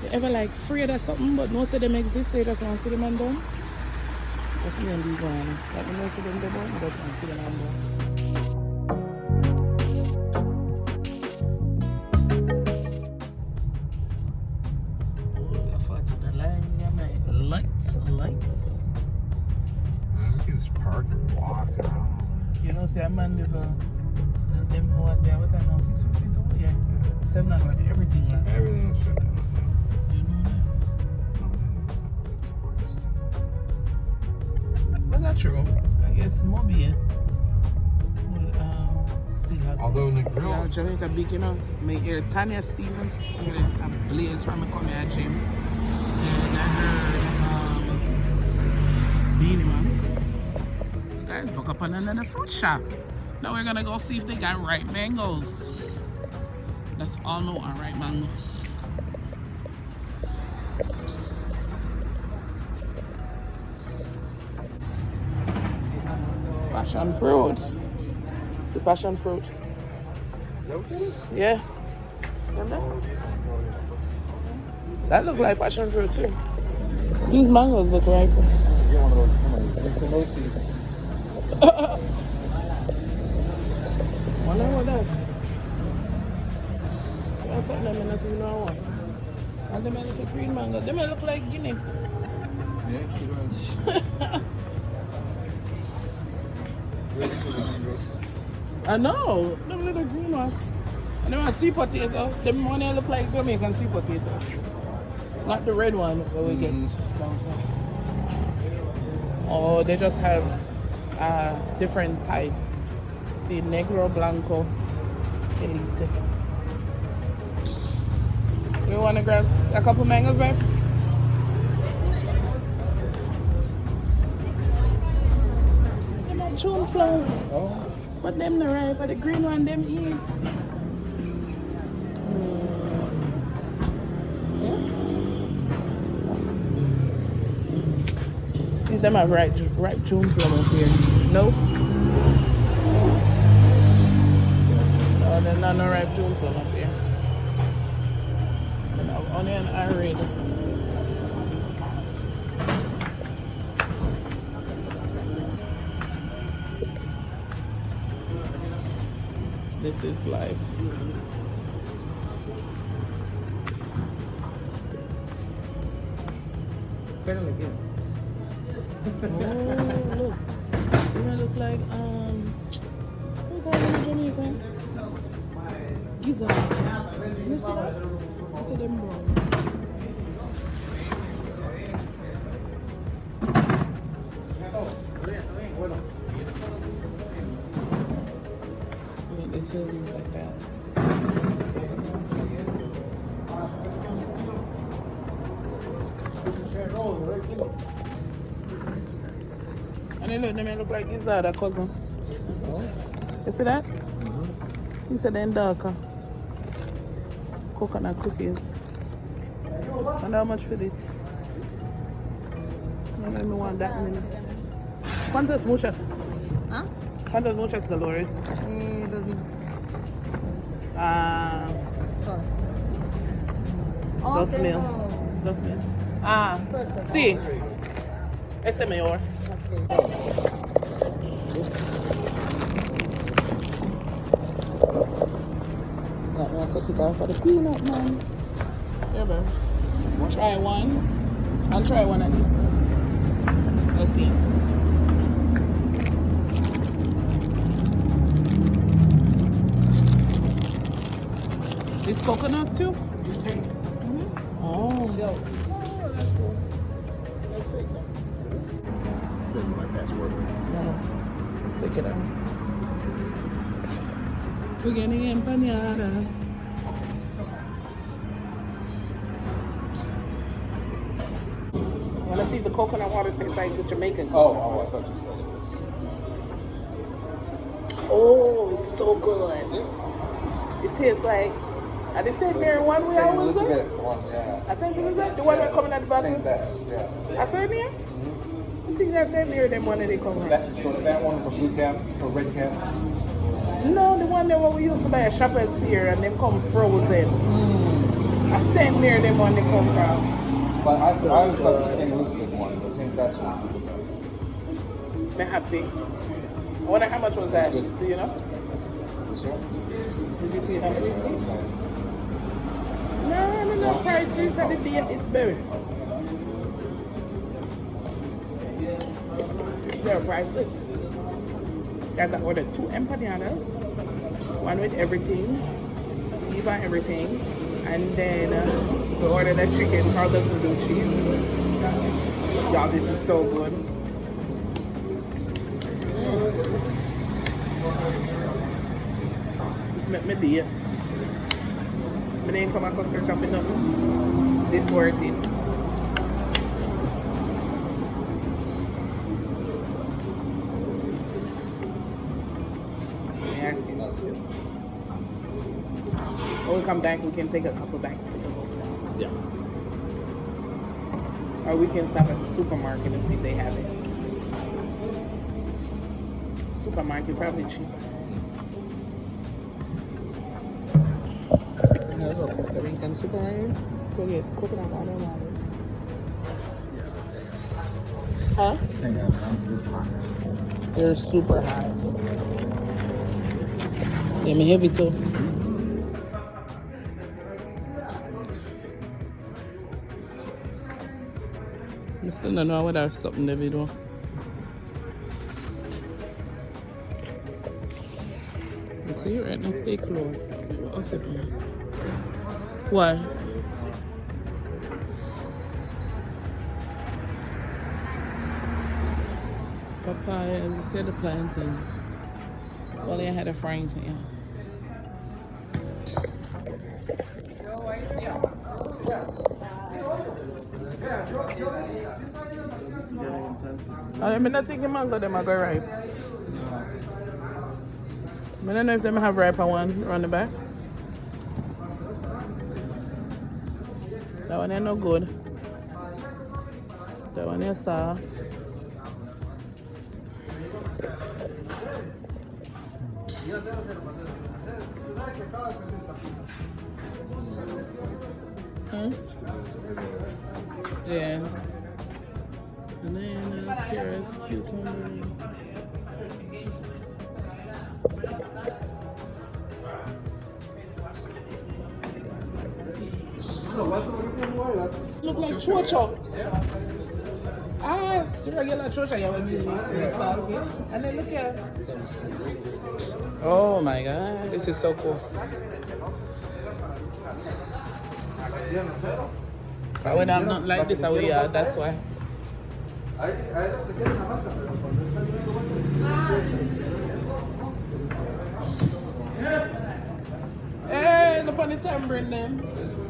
You ever like afraid of something but most of them exist, so you just want to see them and done? That's me and these one. Like when most of them go down, I just want to see them and done. Oh, La Fortuna line, yeah, man. Lights. We can just park and walk around. You know, say a man live them hours there, what time now? 6:52? Yeah. 7 o'clock, everything like that. Everything is shut down. You know that. No, it's not really tourist. But that's true. I guess Moby will still have. Although in the grill. Yeah, Jamaica big, you know. Me hear Tanya Stevens, hear a Blaze from the come here gym. And I heard Beanie Man. You guys book up on another fruit shop. Now we're gonna go see if they got ripe mangoes. That's all no on ripe mango. Passion fruit. It's the passion fruit. Yeah. That look like passion fruit too. These mangoes look ripe. Get one of those. Somebody take some of those seeds. Wonder what that. That's something I don't know what. And they may look like green mango. They may look like Guinea. Yeah, she does. I know. Them little green ones. And them are sweet potato. Them one they look like Jamaican sweet potato. Not the red one that we get down south. Oh, they just have different types. See, Negro, Blanco, Elite. You want to grab a couple mangoes, babe? Them are June flower. Oh. But them not ripe, but the green one them eat. See, them are ripe June plum up here. Nope. Oh, they're not no ripe June plum up here. They have onion and red. This is life. Better look good. Oh, look. You might look like, what call them in Jamaica? Gizzard. You see that? I see them brown. Yeah, they sell these like that. And they look like his other cousin. You see that? He said they're darker. Coconut cookies. And how much for this? No, let me want that many. ¿Cuántas muchas? ¿Ah? ¿Cuántas muchas, Dolores? 2,000. Todas. 2,000. 2,000. Ah, sí. Este mejor. Got me a cookie bar for the peanut, man. Yeah, man. Try one. I'll try one at least. Let's see. This coconut too? Oh. Oh, that's cool. That's fake. Something like that's working. No. Take it out. We're getting empanadas. Want to see if the coconut water tastes like the Jamaican coconut? Oh, I thought you said it was. Oh, it's so good. It tastes like. I just said there one we always do. Yeah. I said you that the one that coming at the bottom. St. Best, yeah. I said there. I think I said near them one that they come That, so that one with the blue cap or red cap? No, the one that we used to buy at Shoppers Fair and them come frozen. I sent near them when they come from. But I always thought the St. Elizabeth one, the St. That's one was the best. They're happy. I wonder how much was that? Do you know? This one? Did you see how many seats? No, prices at the date is better. They're priceless. Guys, I ordered 2 empanadas. One with everything. Even everything. And then we ordered a chicken. Carl doesn't do cheese. Y'all, this is so good. This make me day. I didn't come across Costa for nothing. This worth it. When we come back, we can take a couple back to the hotel. Yeah. Or we can stop at the supermarket and see if they have it. Supermarket probably cheaper. I'll go to Costa Rican supermarket to get coconut water. Huh? They're super hot. Yeah, me heavy too. I still don't know what there's something they do. You see, right now, stay close. Why? Papayas, look at the plantains. Well, I had a frying pan. I'm not thinking mango, them are go ripe. I don't know if they have riper one around the back. That one ain't no good. That one is soft. Yeah. Bananas, carrots, cucumber. Look like chocho. Ah, it's regular chocho. Yeah, when you use it, and then look here. Oh my God, this is so cool. I would have not like this away, yeah, that's why. Hey, look on the tambourine them.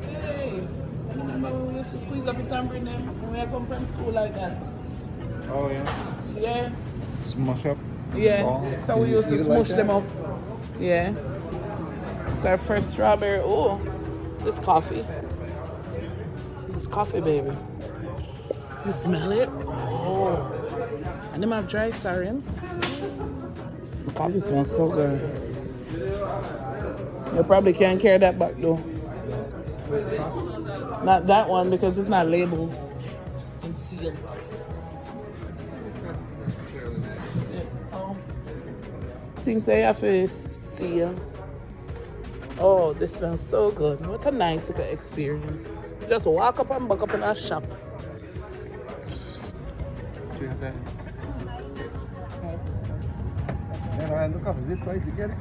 Hey, remember when we used to squeeze up the tambourine them when we come from school like that? Oh, yeah. Yeah. Smush up. Yeah, Oh, so we used to smush them up. Yeah. Our first strawberry. Oh, this is coffee. This is coffee, baby. You smell it? Oh. And them have dry sarin. The coffee smells so good. You probably can't carry that back though. Not that one because it's not labeled and sealed. Things they have to seal. Oh, this smells so good. What a nice little experience. Just walk up and back up in our shop. Yeah, look up, is it place you get it?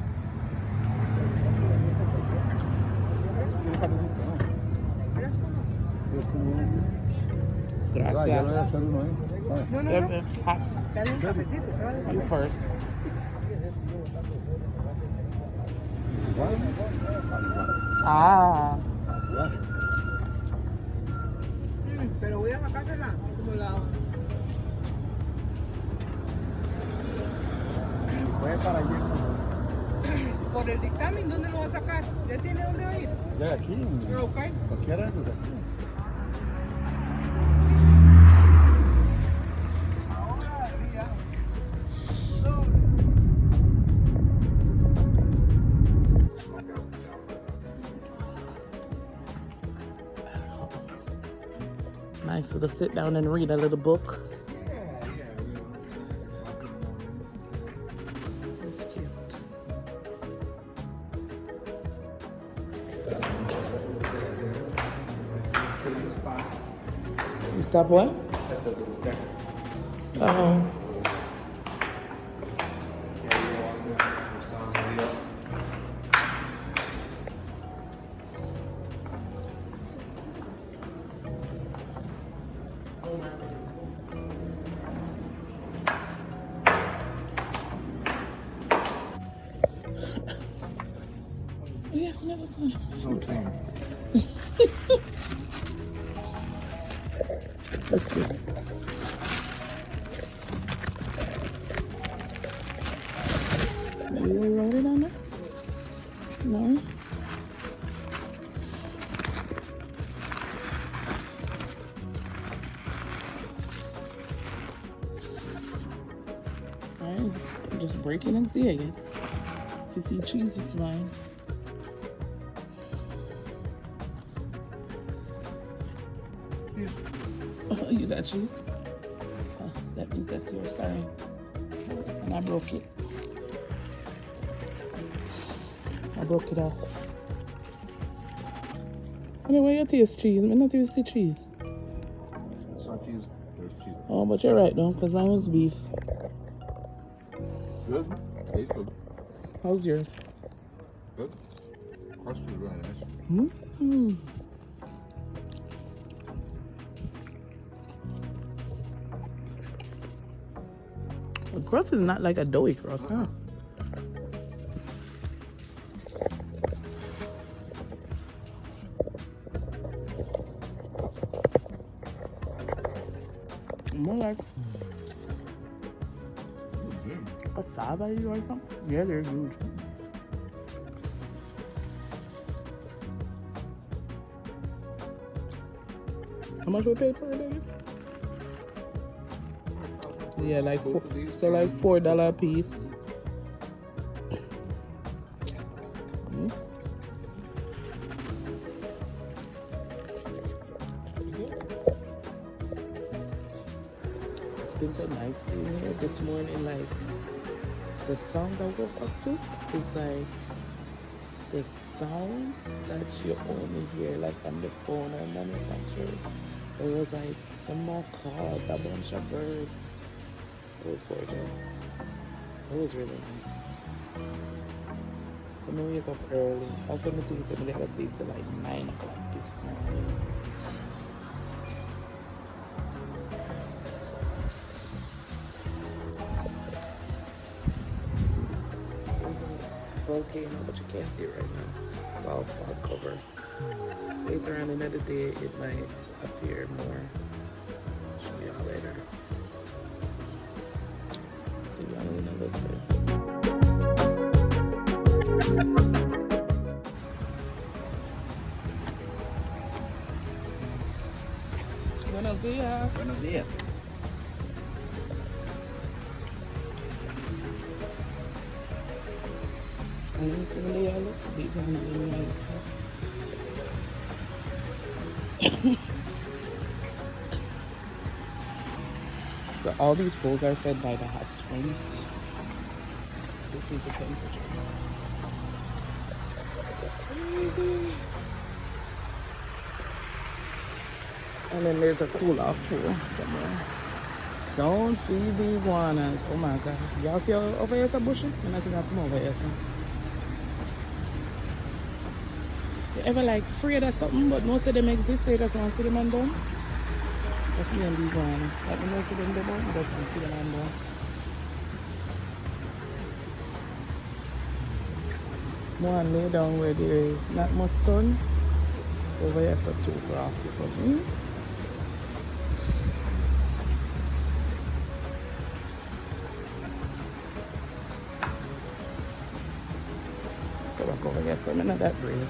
Gracias. No, Hot. You first. Ah. Pero voy a sacársela como la... Voy para allá. Por el dictamen, ¿dónde lo va a sacar? ¿Ya tiene dónde ir? Ya aquí, Ok. cualquiera de aquí. Nice to sit down and read a little book. That's cute. You stop what? Oh. Yes, no, that's not. Let's see. Maybe we wrote it on there? No? Alright, just break it and see, I guess. If you see cheese, it's fine. Oh, you got cheese? Oh, that means that's yours, sorry. And I broke it. I broke it off. I mean, why you taste cheese? I mean, not even see cheese. It's not cheese. There's cheese. Oh, but you're right, though, because mine was beef. Good. Tastes good. How's yours? Good. Crust is really nice. Mm-hmm. The crust is not like a doughy crust, huh? More like cassava or something. Yeah, they're huge. How much we paid for it again? Yeah, like four, so like $4 a piece. It's been so nice being here this morning. Like the sounds I woke up to is like the sounds that you only hear like on the phone or manufactured. It was like the macaws, a bunch of birds. It was gorgeous. It was really nice. So I wake up early. After my things, I'm gonna sleep till like 9 o'clock this morning. Volcano, but you can't see it right now. It's all fog cover. Later on in the day, it might appear more. Show y'all later. See y'all in a little bit. Buenos días. Buenos días. So all these pools are fed by the hot springs. This is the temperature. And then there's a cool off pool somewhere. Don't feed the iguanas. Oh my god. Y'all see over here some bushes? I'm not gonna come over here, so. You ever like afraid of something but most of them exist, so you just want to see them and done? That's me and the iguana. Like most of them do, but I just want to see them and done. More and lay down where there is not much sun. Over here, so too grassy for me. Go back over here, so I'm not that brave.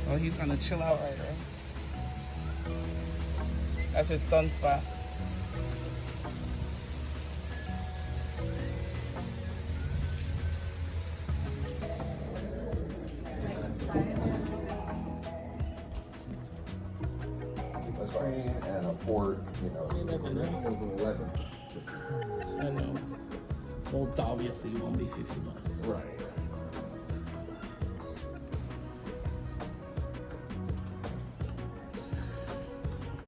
Oh, he's gonna chill out right there. That's his sun spot. A train and a port, you know, so the room was 11. I know. Well, obviously it won't be $50. Right.